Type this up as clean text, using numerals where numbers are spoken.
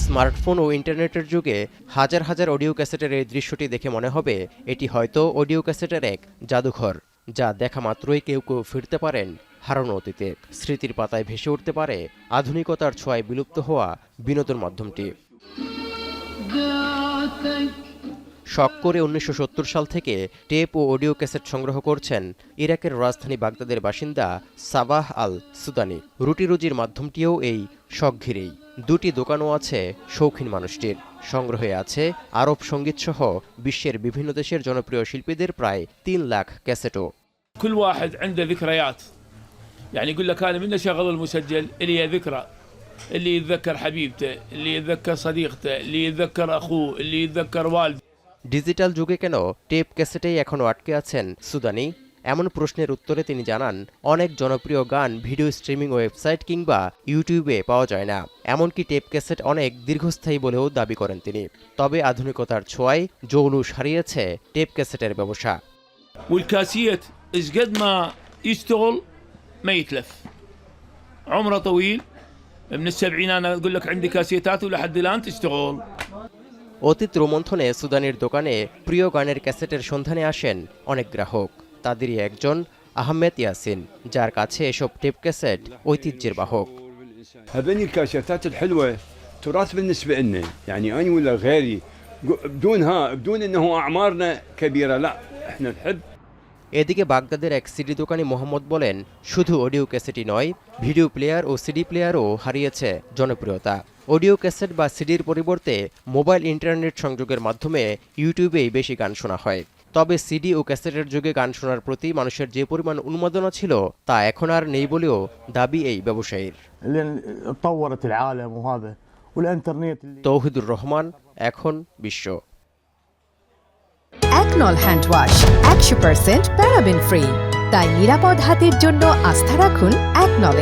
Smartphone ও ইন্টারনেটের যুগে হাজার হাজার অডিও ক্যাসেটের এই দৃশ্যটি দেখে মনে হবে এটি হয়তো অডিও ক্যাসেটের এক জাদুঘর, যা দেখা মাত্রই কেউ কেউ ফিরতে পারেন হারানো অতীতে। স্মৃতির পাতায় ভেসে উঠতে পারে আধুনিকতার ছোঁয়ায় বিলুপ্ত হওয়া বিনোদন মাধ্যমটি। শখ করে ১৯৭০ সাল থেকে টেপ ও অডিও ক্যাসেট সংগ্রহ করছেন ইরাকের রাজধানী বাগদাদের বাসিন্দা সাবাহ আল সুদানি। রুটি রুজির মাধ্যমটিও এই শখ ঘিরেই। দুটি দোকানও আছে শৌখিন মানুষটির। সংগ্রহে আছে আরব সঙ্গীতসহ বিশ্বের বিভিন্ন দেশের জনপ্রিয় শিল্পীদের প্রায় ৩ লাখ ক্যাসেটও। كل واحد عنده ذكريات، يعني يقول لك انا من اشغل المسجل اللي ذكرى، اللي يتذكر حبيبته، اللي يتذكر صديقته، اللي يتذكر اخوه، اللي يتذكر والده। ডিজিটাল যুগে কেন টেপ ক্যাসেটেই এখনও আটকে আছেন সুদানি? এমন প্রশ্নের উত্তরে তিনি জানান, অনেক জনপ্রিয় গান ভিডিও স্ট্রিমিং ওয়েবসাইট কিংবা ইউটিউবে পাওয়া যায় না। এমনকি টেপ ক্যাসেট অনেক দীর্ঘস্থায়ী বলেও দাবি করেন তিনি। তবে আধুনিকতার ছোঁয়ায় জৌলুস হারিয়েছে টেপ ক্যাসেটের ব্যবসা। والكاسيت ايش قد ما يشتغل ما يتلف، عمره طويل من ال70 انا اقول لك عندي كاسيتات ولحد الان تشتغل। অতীত রোমন্থনে সুদানির দোকানে প্রিয় গানের ক্যাসেটের সন্ধানে আসেন অনেক গ্রাহক। তাদেরই একজন আহমেদ ইয়াসিন, যার কাছে এসব টেপ ক্যাসেট ঐতিহ্যের বাহক। هذني الكاسيتات الحلوة تراث بالنسبة لنا، يعني أنا ولا غيري بدون أنه أعمارنا كبيرة، لا إحنا نحب। এদিকে বাগদাদের এক সিডি দোকানি মোহাম্মদ বলেন, শুধু অডিও ক্যাসেটই নয়, ভিডিও প্লেয়ার ও সিডি প্লেয়ারও হারিয়েছে জনপ্রিয়তা। অডিও ক্যাসেট বা সিডির পরিবর্তে মোবাইল ইন্টারনেট সংযোগের মাধ্যমে ইউটিউবেই বেশি গান শোনা হয়। তবে সিডি ও ক্যাসেটের যুগে গান শোনার প্রতি মানুষের যে পরিমাণ উন্মাদনা ছিল তা এখন আর নেই বলেও দাবি এই ব্যবসায়ীর। তৌহিদুর রহমান, এখন বিশ্ব। একনল হ্যান্ড ওয়াশ 100% প্যারাবেন ফ্রি, তাই নিরাপদ হাতের জন্য আস্থা রাখুন একনলে।